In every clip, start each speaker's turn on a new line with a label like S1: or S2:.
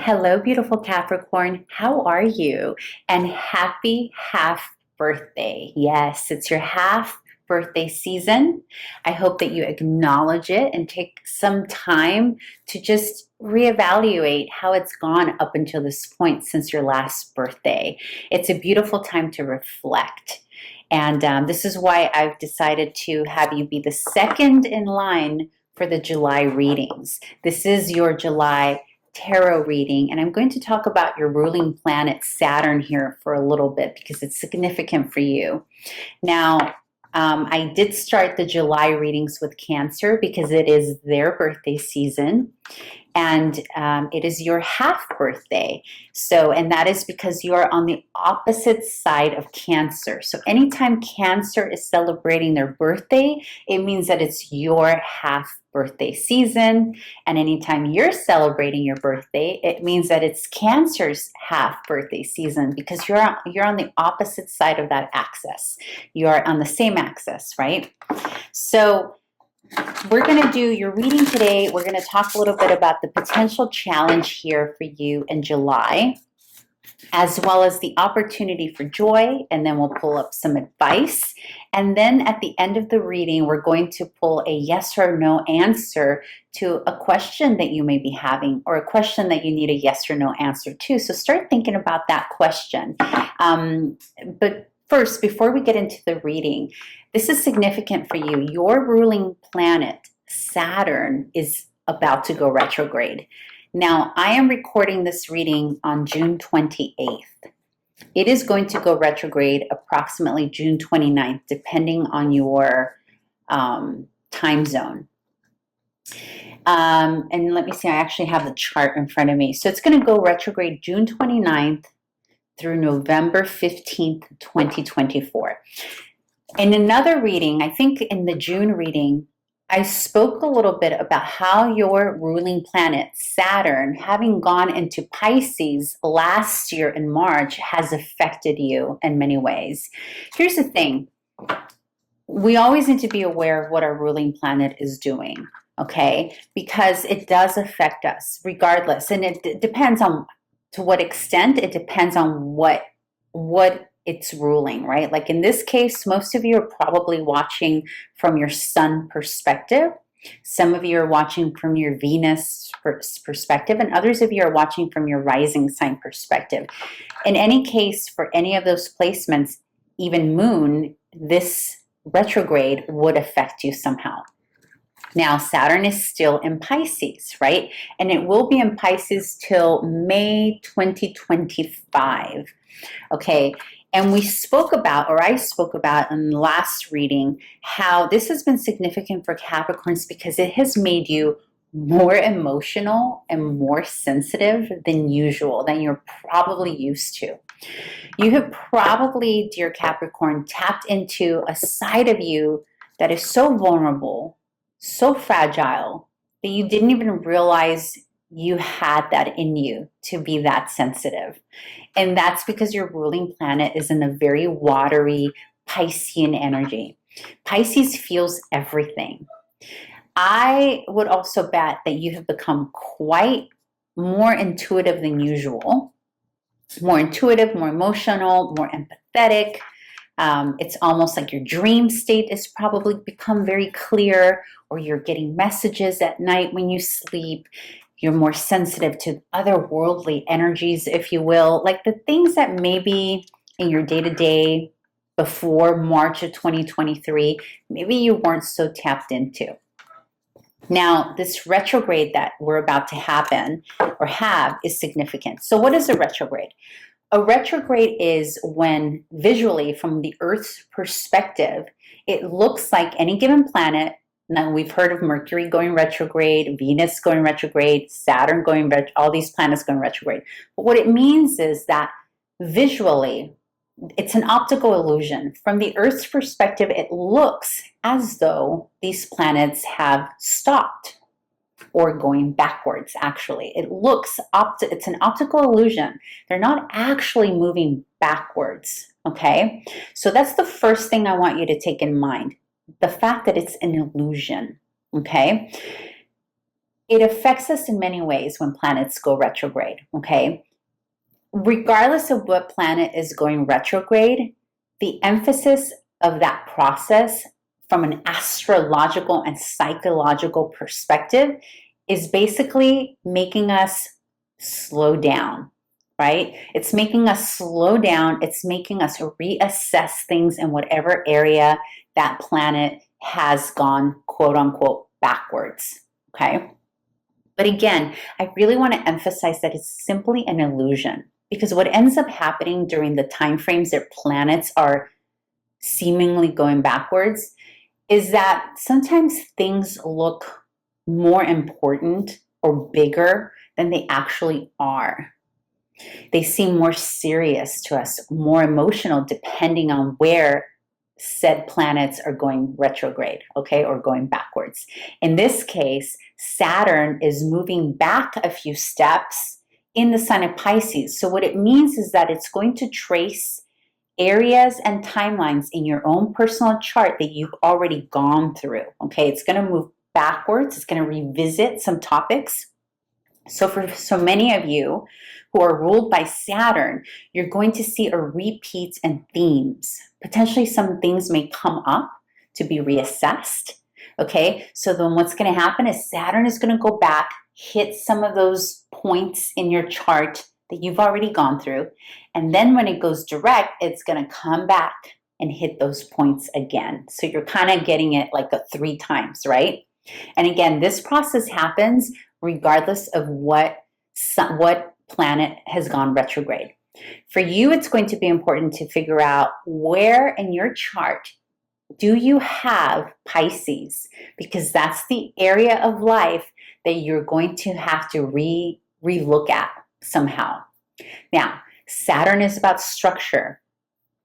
S1: Hello, beautiful Capricorn. How are you? And happy half birthday. Yes, it's your half birthday season. I hope that you acknowledge it and take some time to just reevaluate how it's gone up until this point since your last birthday. It's a beautiful time to reflect. And this is why I've decided to have you be the second in line for the July readings. This is your July tarot reading, and I'm going to talk about your ruling planet Saturn here for a little bit because it's significant for you. Now, I did start the July readings with Cancer because it is their birthday season, and it is your half birthday. So, and that is because you are on the opposite side of Cancer. So anytime Cancer is celebrating their birthday, it means that it's your half birthday season. And anytime you're celebrating your birthday, it means that it's Cancer's half birthday season because you're on the opposite side of that axis. You are on the same axis, right? So we're going to do your reading today. We're going to talk a little bit about the potential challenge here for you in July, as well as the opportunity for joy, and then we'll pull up some advice. And then at the end of the reading, we're going to pull a yes or no answer to a question that you may be having, or a question that you need a yes or no answer to. So start thinking about that question. But first, before we get into the reading, this is significant for you. Your ruling planet, Saturn, is about to go retrograde. Now, I am recording this reading on June 28th. It is going to go retrograde approximately June 29th, depending on your time zone. And let me see, I actually have the chart in front of me. So it's going to go retrograde June 29th through November 15th, 2024. In another reading, I think in the June reading, I spoke a little bit about how your ruling planet, Saturn, having gone into Pisces last year in March, has affected you in many ways. Here's the thing. We always need to be aware of what our ruling planet is doing, okay? Because it does affect us regardless. And it depends on to what extent. It depends on what it's ruling, right? Like in this case, most of you are probably watching from your sun perspective. Some of you are watching from your Venus perspective, and others of you are watching from your rising sign perspective. In any case, for any of those placements, even moon, this retrograde would affect you somehow. Now, Saturn is still in Pisces, right? And it will be in Pisces till May 2025. Okay. And we spoke about, or I spoke about in the last reading, how this has been significant for Capricorns because it has made you more emotional and more sensitive than usual, than you're probably used to. You have probably, dear Capricorn, tapped into a side of you that is so vulnerable, so fragile, that you didn't even realize you had that in you to be that sensitive. And that's because your ruling planet is in a very watery Piscean energy. Pisces feels everything. I would also bet that you have become quite more intuitive than usual. More intuitive, more emotional, more empathetic. It's almost like your dream state has probably become very clear, or you're getting messages at night when you sleep. You're more sensitive to otherworldly energies, if you will, like the things that maybe in your day-to-day before March of 2023, maybe you weren't so tapped into. Now, this retrograde that we're about to happen or have is significant. So what is a retrograde? A retrograde is when visually, from the Earth's perspective, it looks like any given planet. Now, we've heard of Mercury going retrograde, Venus going retrograde, Saturn going retrograde, all these planets going retrograde. But what it means is that visually, it's an optical illusion. From the Earth's perspective, it looks as though these planets have stopped or going backwards, actually. It looks, it's an optical illusion. They're not actually moving backwards, okay? So that's the first thing I want you to take in mind. The fact that it's an illusion, okay? it affects us in many ways when planets go retrograde, okay? Regardless of what planet is going retrograde, the emphasis of that process from an astrological and psychological perspective is basically making us slow down, right? It's making us slow down. It's making us reassess things in whatever area that planet has gone, quote unquote, backwards, okay? But again, I really want to emphasize that it's simply an illusion, because what ends up happening during the time frames that planets are seemingly going backwards is that sometimes things look more important or bigger than they actually are. They seem more serious to us, more emotional, depending on where said planets are going retrograde, okay, or going backwards. In this case, Saturn is moving back a few steps in the sign of Pisces. So what it means is that it's going to trace areas and timelines in your own personal chart that you've already gone through, okay? It's going to move backwards. It's going to revisit some topics. So for so many of you who are ruled by Saturn, you're going to see a repeat in themes. Potentially some things may come up to be reassessed, okay? So then what's going to happen is Saturn is going to go back, hit some of those points in your chart that you've already gone through, and then when it goes direct, it's going to come back and hit those points again. So you're kind of getting it like 3 times, right? And again, this process happens regardless of what planet has gone retrograde. For you, it's going to be important to figure out where in your chart do you have Pisces, because that's the area of life that you're going to have to re-look at somehow. Now, Saturn is about structure.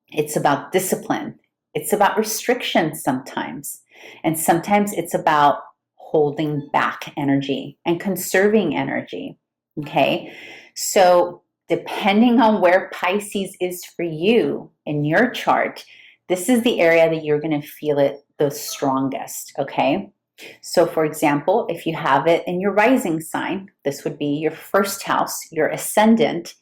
S1: It's about discipline. It's about restrictions sometimes. And sometimes it's about holding back energy and conserving energy, okay? So depending on where Pisces is for you in your chart, this is the area that you're going to feel it the strongest, okay? So for example, if you have it in your rising sign, this would be your first house, your ascendant,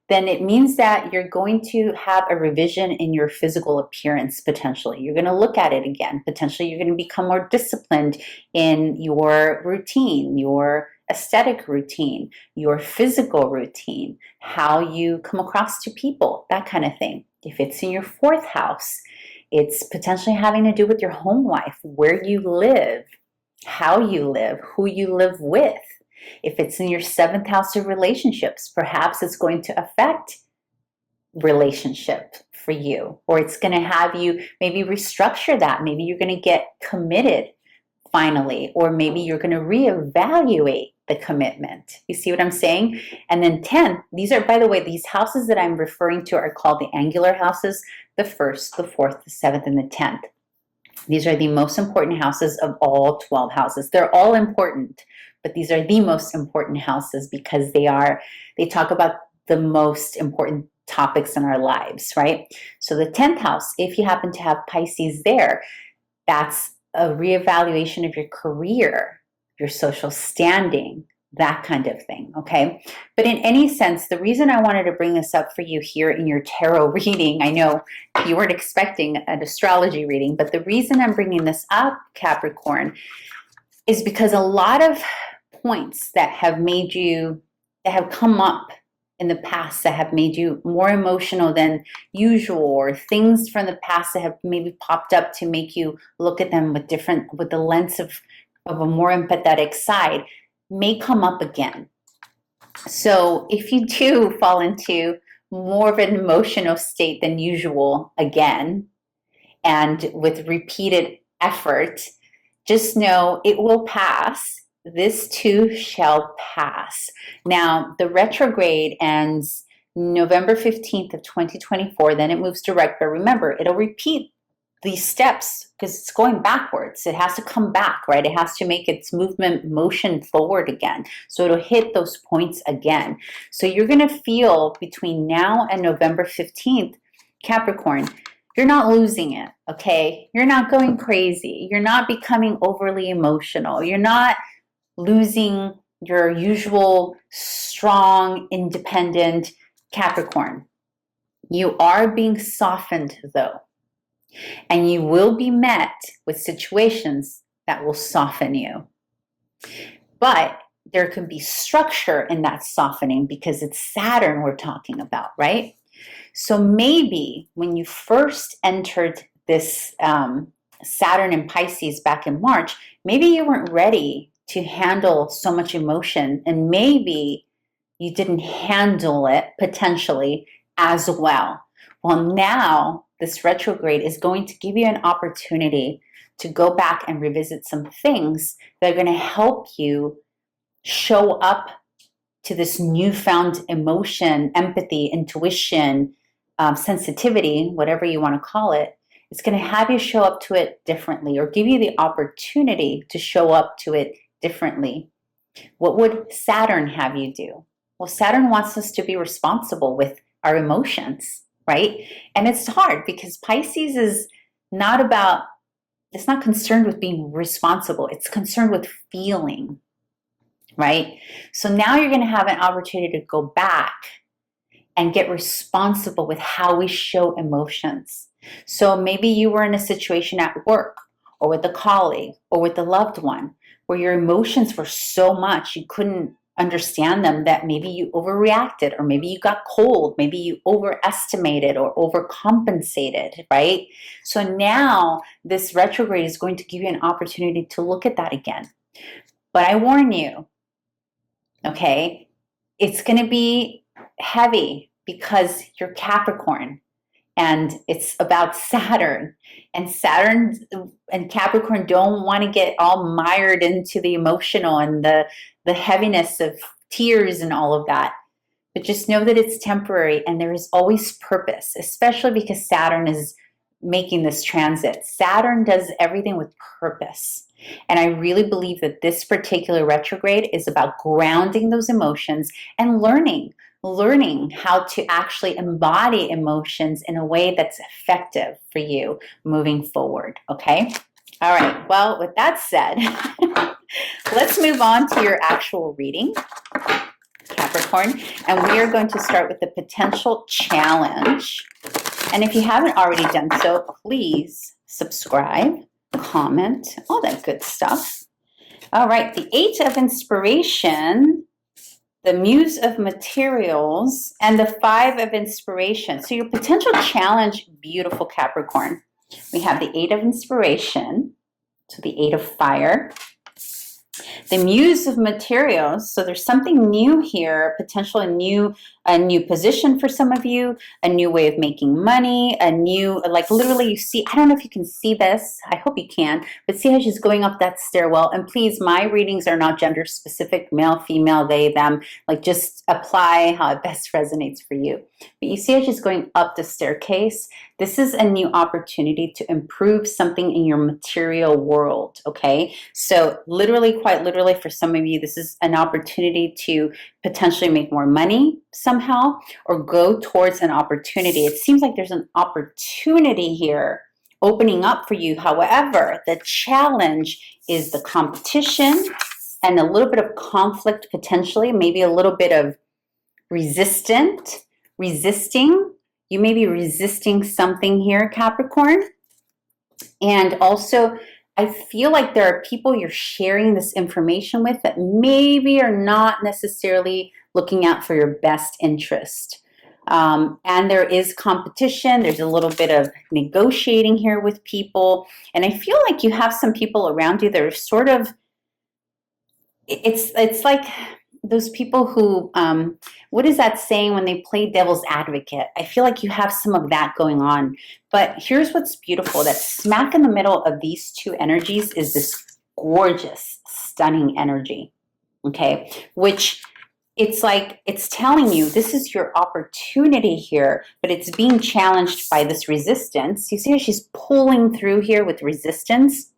S1: then it means that you're going to have a revision in your physical appearance potentially. You're going to look at it again. Potentially you're going to become more disciplined in your routine, your aesthetic routine, your physical routine, how you come across to people, that kind of thing. If it's in your 4th house, it's potentially having to do with your home life, where you live, how you live, who you live with. If it's in your 7th house of relationships, perhaps it's going to affect relationship for you, or it's going to have you maybe restructure that. Maybe you're going to get committed finally, or maybe you're going to reevaluate the commitment. You see what I'm saying? And then 10, these are, by the way, these houses that I'm referring to are called the angular houses, the 1st, the 4th, the 7th, and the 10th. These are the most important houses of all 12 houses. They're all important, but these are the most important houses because they talk about the most important topics in our lives, right? So the 10th house, if you happen to have Pisces there, that's a reevaluation of your career, your social standing, that kind of thing, okay? But in any sense, the reason I wanted to bring this up for you here in your tarot reading, I know you weren't expecting an astrology reading, but the reason I'm bringing this up, Capricorn, is because a lot of points that have come up in the past that have made you more emotional than usual, or things from the past that have maybe popped up to make you look at them with the lens of a more empathetic side, may come up again. So if you do fall into more of an emotional state than usual again, and with repeated effort, just know it will pass. This too shall pass. Now, the retrograde ends November 15th of 2024, then it moves direct, but remember, it'll repeat these steps because it's going backwards. It has to come back, right? It has to make its motion forward again. So it'll hit those points again. So you're going to feel between now and November 15th, Capricorn, you're not losing it, okay? You're not going crazy. You're not becoming overly emotional. You're not losing your usual strong, independent Capricorn. You are being softened, though, and you will be met with situations that will soften you. But there can be structure in that softening because it's Saturn we're talking about, right? So maybe when you first entered this Saturn in Pisces back in March, maybe you weren't ready to handle so much emotion, and maybe you didn't handle it potentially as well. Well, now this retrograde is going to give you an opportunity to go back and revisit some things that are going to help you show up to this newfound emotion, empathy, intuition, sensitivity, whatever you want to call it. It's going to have you show up to it differently, or give you the opportunity to show up to it differently. What would Saturn have you do? Well, Saturn wants us to be responsible with our emotions, right? And it's hard because Pisces is not about, it's not concerned with being responsible. It's concerned with feeling, right? So now you're going to have an opportunity to go back and get responsible with how we show emotions. So maybe you were in a situation at work or with a colleague or with a loved one where your emotions were so much you couldn't understand them, that maybe you overreacted, or maybe you got cold, maybe you overestimated or overcompensated, right? So now this retrograde is going to give you an opportunity to look at that again. But I warn you, okay, it's going to be heavy because you're Capricorn and it's about Saturn. And Saturn and Capricorn don't want to get all mired into the emotional and the heaviness of tears and all of that. But just know that it's temporary and there is always purpose, especially because Saturn is making this transit. Saturn does everything with purpose. And I really believe that this particular retrograde is about grounding those emotions and learning how to actually embody emotions in a way that's effective for you moving forward, okay? All right, well, with that said, let's move on to your actual reading, Capricorn, and we are going to start with the potential challenge. And if you haven't already done so, please subscribe, comment, all that good stuff. All right, the Eight of Inspiration, the Muse of Materials, and the Five of Inspiration. So your potential challenge, beautiful Capricorn. We have the Eight of Inspiration, so the Eight of Fire. The Muse of Materials, so there's something new here, potentially a new position for some of you, a new way of making money, a new, like literally you see, I don't know if you can see this, I hope you can, but see how she's going up that stairwell. And please, my readings are not gender specific, male, female, they, them, like just apply how it best resonates for you. But you see how she's going up the staircase. This is a new opportunity to improve something in your material world, okay? So literally, quite literally, for some of you, this is an opportunity to potentially make more money somehow, or go towards an opportunity. It seems like there's an opportunity here opening up for you. However, the challenge is the competition and a little bit of conflict potentially, maybe a little bit of resisting. You may be resisting something here, Capricorn. And also, I feel like there are people you're sharing this information with that maybe are not necessarily looking out for your best interest. And there is competition. There's a little bit of negotiating here with people. And I feel like you have some people around you that are sort of, it's like those people who, what is that saying when they play devil's advocate? I feel like you have some of that going on. But here's what's beautiful, that smack in the middle of these two energies is this gorgeous, stunning energy, okay? Which it's like, it's telling you this is your opportunity here, but it's being challenged by this resistance. You see how she's pulling through here with resistance,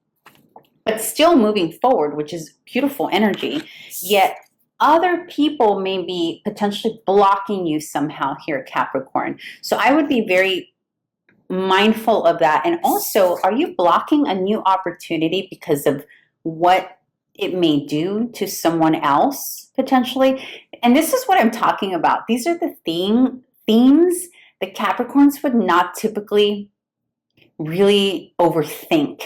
S1: but still moving forward, which is beautiful energy. Yet other people may be potentially blocking you somehow here, Capricorn. So I would be very mindful of that. And also, are you blocking a new opportunity because of what it may do to someone else potentially. And this is what I'm talking about. These are the themes that Capricorns would not typically really overthink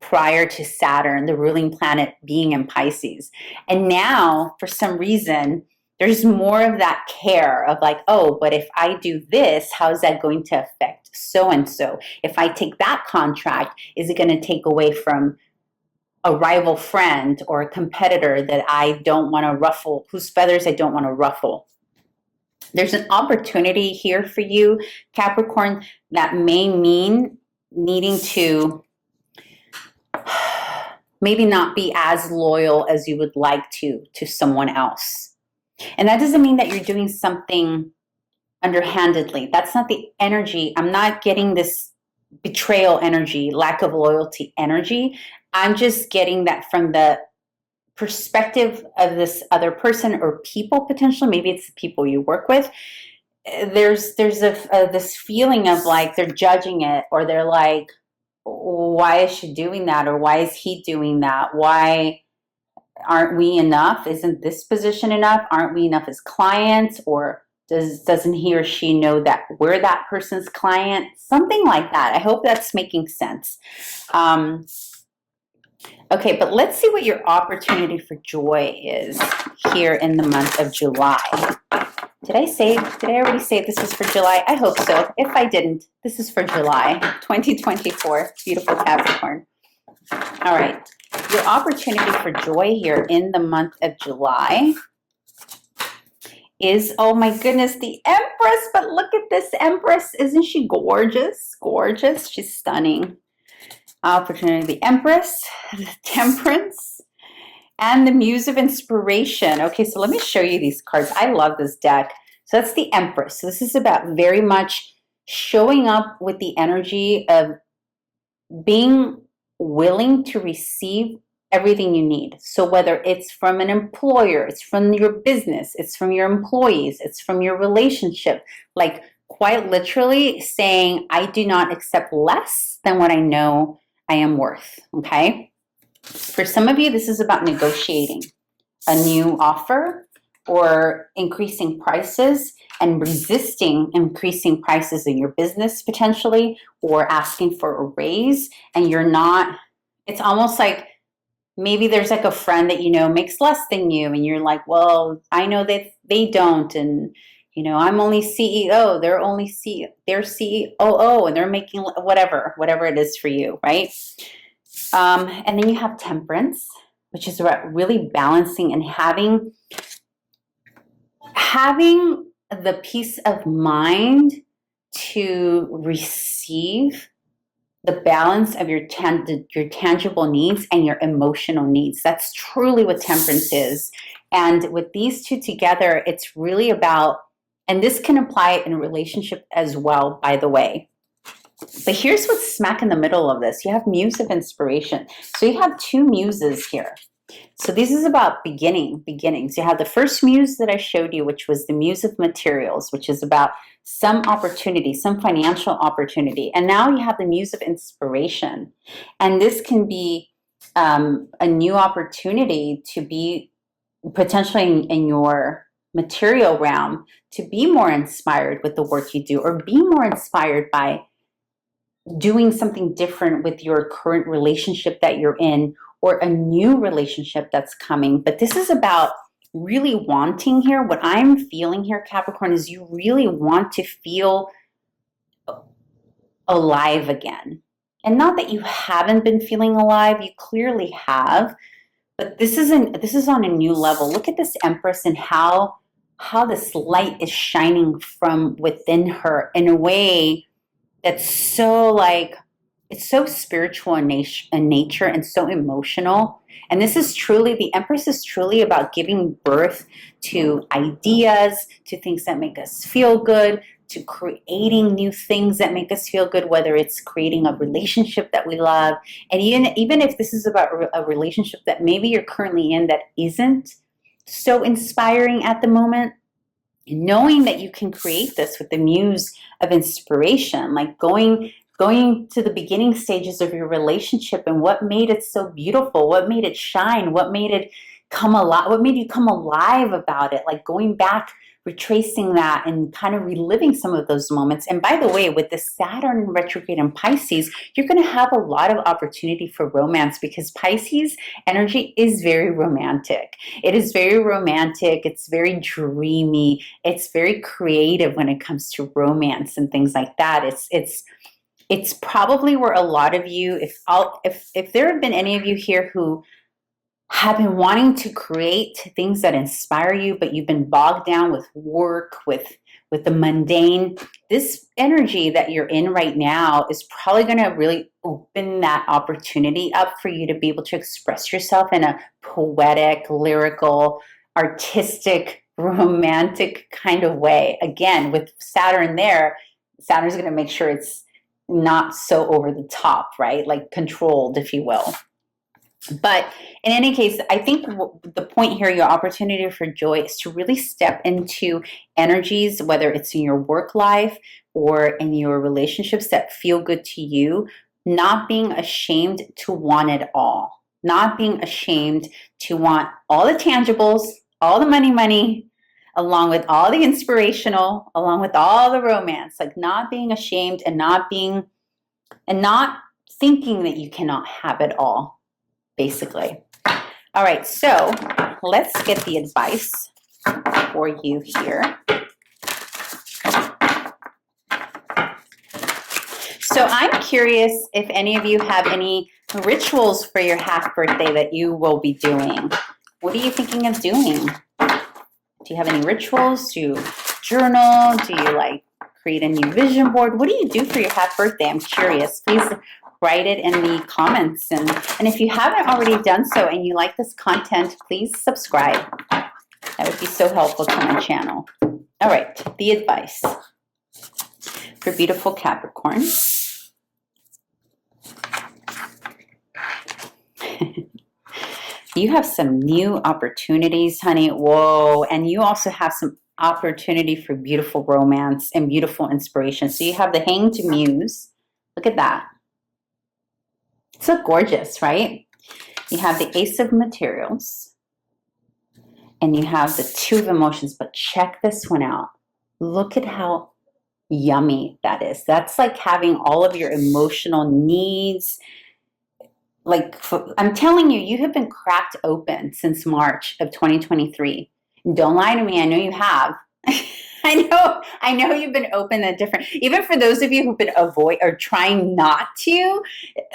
S1: prior to Saturn, the ruling planet, being in Pisces. And now, for some reason, there's more of that care of like, oh, but if I do this, how is that going to affect so-and-so? If I take that contract, is it going to take away from a rival friend or a competitor that I don't want to ruffle, whose feathers I don't want to ruffle? There's an opportunity here for you, Capricorn, that may mean needing to maybe not be as loyal as you would like to someone else. And that doesn't mean that you're doing something underhandedly. That's not the energy. I'm not getting this betrayal energy, lack of loyalty energy. I'm just getting that from the perspective of this other person or people potentially. Maybe it's the people you work with. There's this feeling of like they're judging it, or they're like, why is she doing that? Or why is he doing that? Why aren't we enough? Isn't this position enough? Aren't we enough as clients? Or doesn't he or she know that we're that person's client? Something like that. I hope that's making sense. Okay, but let's see what your opportunity for joy is here in the month of July. Did I already say this is for July? I hope so. If I didn't, this is for July 2024. Beautiful Capricorn. All right. Your opportunity for joy here in the month of July is, oh my goodness, the Empress. But look at this Empress. Isn't she gorgeous? Gorgeous. She's stunning. Opportunity, the Empress, the Temperance, and the Muse of Inspiration. Okay, so let me show you these cards. I love this deck. So that's the Empress. So this is about very much showing up with the energy of being willing to receive everything you need. So whether it's from an employer, it's from your business, it's from your employees, it's from your relationship, like quite literally saying, I do not accept less than what I know I am worth, okay? For some of you, this is about negotiating a new offer or increasing prices and resisting increasing prices in your business potentially, or asking for a raise, and you're not, it's almost like maybe there's like a friend that you know makes less than you, and you're like, well, I know that they don't, and you know, I'm only CEO, they're only they're COO, and they're making whatever it is for you, right? And then you have Temperance, which is about really balancing and having the peace of mind to receive the balance of your tangible needs and your emotional needs. That's truly what Temperance is. And with these two together, it's really about, and this can apply in a relationship as well, by the way. But here's what's smack in the middle of this. You have Muse of Inspiration. So you have two muses here. So this is about beginnings. You have the first muse that I showed you, which was the Muse of Materials, which is about some opportunity, some financial opportunity. And now you have the Muse of Inspiration. And this can be a new opportunity to be potentially in your material realm, to be more inspired with the work you do, or be more inspired by doing something different with your current relationship that you're in, or a new relationship that's coming. But this is about really wanting here. What I'm feeling here, Capricorn, is you really want to feel alive again. And not that you haven't been feeling alive, you clearly have, but this is on a new level. Look at this Empress and how this light is shining from within her in a way that's so like, it's so spiritual in nature and so emotional. And this is truly, the Empress is truly about giving birth to ideas, to things that make us feel good, to creating new things that make us feel good, whether it's creating a relationship that we love. And even if this is about a relationship that maybe you're currently in that isn't so inspiring at the moment, knowing that you can create this with the Muse of Inspiration, like going going to the beginning stages of your relationship and what made it so beautiful, what made it shine, what made it come alive, what made you come alive about it, like going back, retracing that and kind of reliving some of those moments. And by the way, with the Saturn retrograde in Pisces, you're going to have a lot of opportunity for romance because Pisces energy is very romantic. It is very romantic. It's very dreamy. It's very creative when it comes to romance and things like that. It's probably where a lot of you, if there have been any of you here who have been wanting to create things that inspire you, but you've been bogged down with work, with the mundane, this energy that you're in right now is probably going to really open that opportunity up for you to be able to express yourself in a poetic, lyrical, artistic, romantic kind of way. Again, with Saturn there, Saturn's going to make sure it's not so over the top, right? Like controlled, if you will. But in any case, I think the point here, your opportunity for joy is to really step into energies, whether it's in your work life or in your relationships that feel good to you, not being ashamed to want it all, not being ashamed to want all the tangibles, all the money, along with all the inspirational, along with all the romance, like not being ashamed and not thinking that you cannot have it all. Basically. All right, so let's get the advice for you here. So I'm curious if any of you have any rituals for your half birthday that you will be doing. What are you thinking of doing? Do you have any rituals? Do you journal? Do you like create a new vision board? What do you do for your half birthday? I'm curious. Please write it in the comments. And if you haven't already done so and you like this content, please subscribe. That would be so helpful to my channel. All right, the advice for beautiful Capricorn. You have some new opportunities, honey. Whoa. And you also have some opportunity for beautiful romance and beautiful inspiration. So you have the Hanged Muse. Look at that. It's so gorgeous, right? You have the Ace of Materials. And you have the Two of Emotions. But check this one out. Look at how yummy that is. That's like having all of your emotional needs. Like, I'm telling you, you have been cracked open since March of 2023. Don't lie to me. I know you have. I know you've been open and different. Even for those of you who've been avoid or trying not to,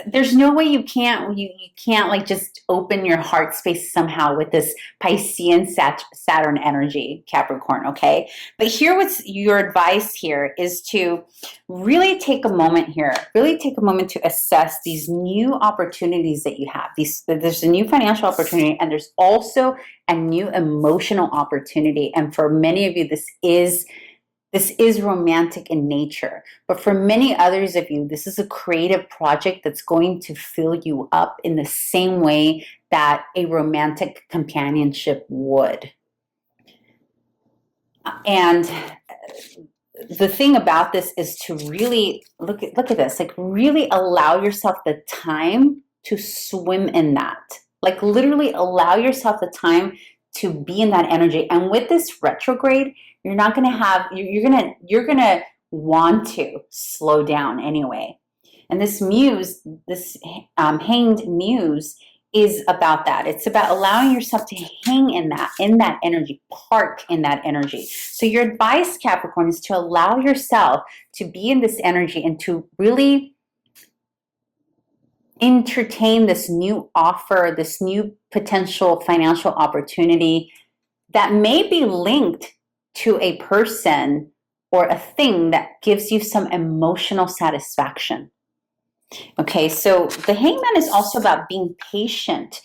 S1: there's no way you can't like just open your heart space somehow with this Piscean Saturn energy, Capricorn, okay? But here, what's your advice here is to really take a moment here, really take a moment to assess these new opportunities that you have. There's a new financial opportunity, and there's also a new emotional opportunity. And for many of you, this is romantic in nature. But for many others of you, this is a creative project that's going to fill you up in the same way that a romantic companionship would. And the thing about this is to really look at this, like really allow yourself the time to swim in that. Like literally allow yourself the time to be in that energy. And with this retrograde, you're not going to have, you're going to want to slow down anyway. And this muse, this Hanged Muse is about that. It's about allowing yourself to hang in that energy, park in that energy. So your advice, Capricorn, is to allow yourself to be in this energy and to really entertain this new offer, this new potential financial opportunity that may be linked to a person or a thing that gives you some emotional satisfaction. Okay, so the Hangman is also about being patient.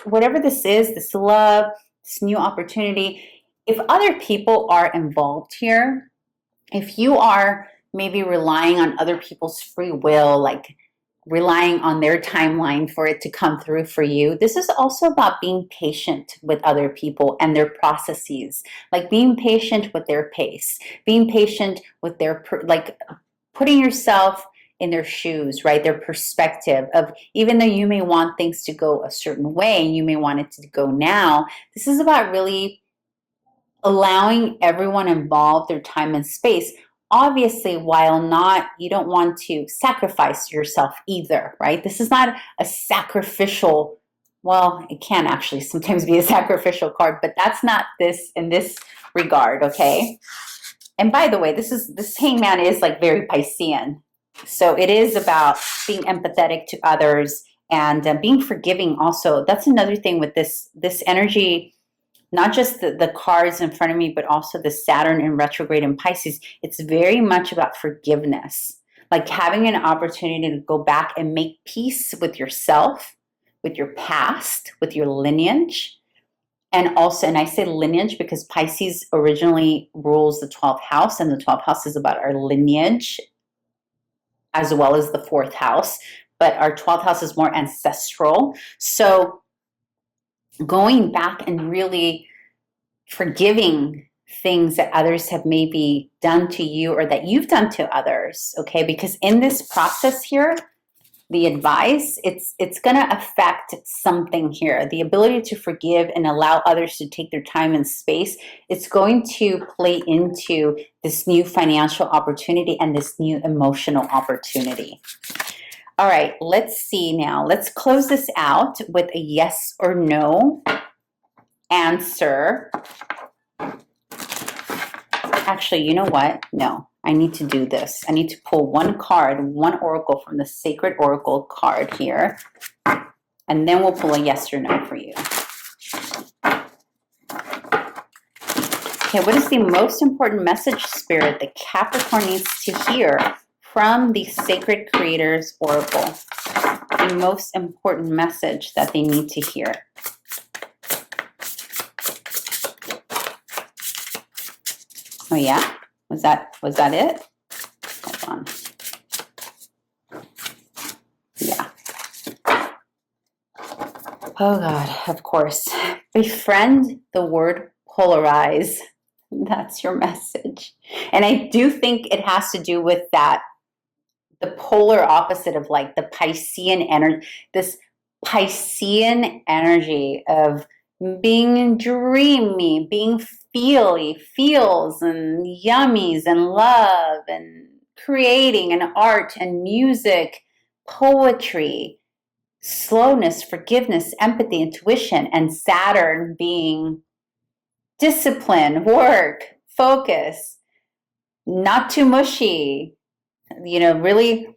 S1: Whatever this is, this love, this new opportunity, if other people are involved here, if you are maybe relying on other people's free will, like relying on their timeline for it to come through for you, this is also about being patient with other people and their processes, like being patient with their pace, being patient with their putting yourself in their shoes, right? Their perspective of, even though you may want things to go a certain way and you may want it to go now, this is about really allowing everyone involved their time and space. Obviously, while not, you don't want to sacrifice yourself either, right? This is not a sacrificial, well, it can actually sometimes be a sacrificial card, but that's not this in this regard, okay? And by the way, this hangman is like very Piscean. So it is about being empathetic to others and being forgiving also. That's another thing with this energy, not just the cards in front of me, but also the Saturn in retrograde in Pisces. It's very much about forgiveness, like having an opportunity to go back and make peace with yourself, with your past, with your lineage. And also, and I say lineage because Pisces originally rules the 12th house, and the 12th house is about our lineage as well as the 4th house. But our 12th house is more ancestral. So going back and really forgiving things that others have maybe done to you or that you've done to others, okay? Because in this process here, the advice, it's going to affect something here. The ability to forgive and allow others to take their time and space, it's going to play into this new financial opportunity and this new emotional opportunity. All right, let's see now. Let's close this out with a yes or no answer. Actually, you know what? No, I need to do this. I need to pull one card, one oracle from the Sacred Oracle card here, and then we'll pull a yes or no for you. Okay, what is the most important message, Spirit, that Capricorn needs to hear from the Sacred Creator's Oracle? The most important message that they need to hear. Oh yeah? Was that it? Hold on. Yeah. Oh God, of course. Befriend the word polarize. That's your message. And I do think it has to do with that, the polar opposite of like the Piscean energy, this Piscean energy of being dreamy, being feels and yummies and love and creating and art and music, poetry, slowness, forgiveness, empathy, intuition, and Saturn being discipline, work, focus, not too mushy, you know, really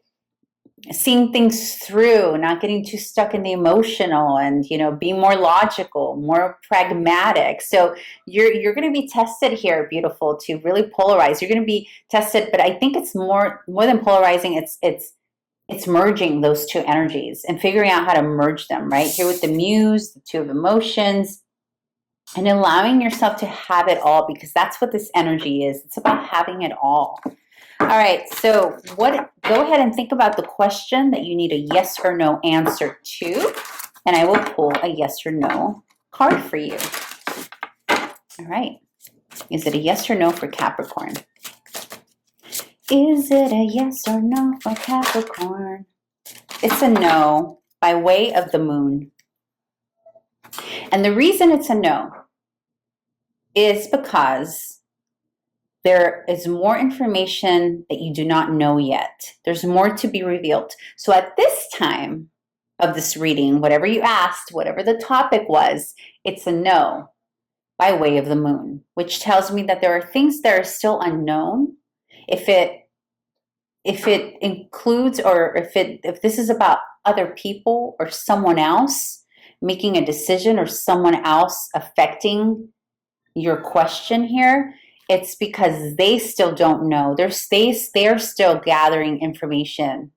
S1: seeing things through, not getting too stuck in the emotional, and, you know, being more logical, more pragmatic. So you're going to be tested here, beautiful, to really polarize. You're going to be tested, but I think it's more than polarizing. It's merging those two energies and figuring out how to merge them, right? Here with the Muse, the two of emotions, and allowing yourself to have it all, because that's what this energy is. It's about having it all. All right, so go ahead and think about the question that you need a yes or no answer to, and I will pull a yes or no card for you. All right, is it a yes or no for Capricorn? Is it a yes or no for Capricorn? It's a no by way of the moon. And the reason it's a no is because there is more information that you do not know yet. There's more to be revealed. So at this time of this reading, whatever you asked, whatever the topic was, it's a no by way of the moon, which tells me that there are things that are still unknown. If it includes, or if this is about other people or someone else making a decision or someone else affecting your question here, it's because they still don't know. They're still gathering information.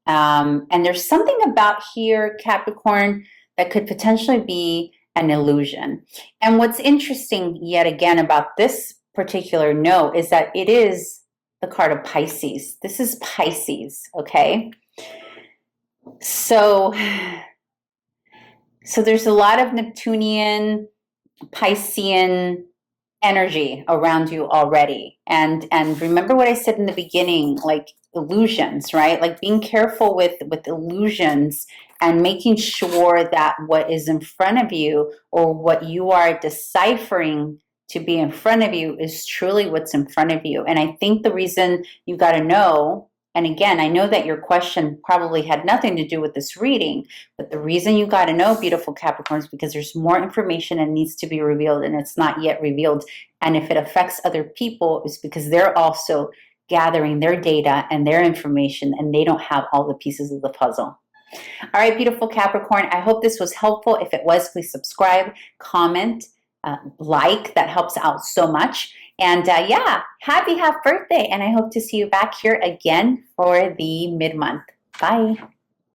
S1: And there's something about here, Capricorn, that could potentially be an illusion. And what's interesting, yet again, about this particular no is that it is the card of Pisces. This is Pisces, okay? So there's a lot of Neptunian, Piscean energy around you already. And remember what I said in the beginning, like illusions, right? Like being careful with illusions and making sure that what is in front of you or what you are deciphering to be in front of you is truly what's in front of you. And I think the reason you got to know, and again, I know that your question probably had nothing to do with this reading, but the reason you got to know, beautiful Capricorn, is because there's more information that needs to be revealed and it's not yet revealed. And if it affects other people, it's because they're also gathering their data and their information and they don't have all the pieces of the puzzle. All right, beautiful Capricorn, I hope this was helpful. If it was, please subscribe, comment, like. That helps out so much. And yeah, happy half birthday. And I hope to see you back here again for the mid-month. Bye.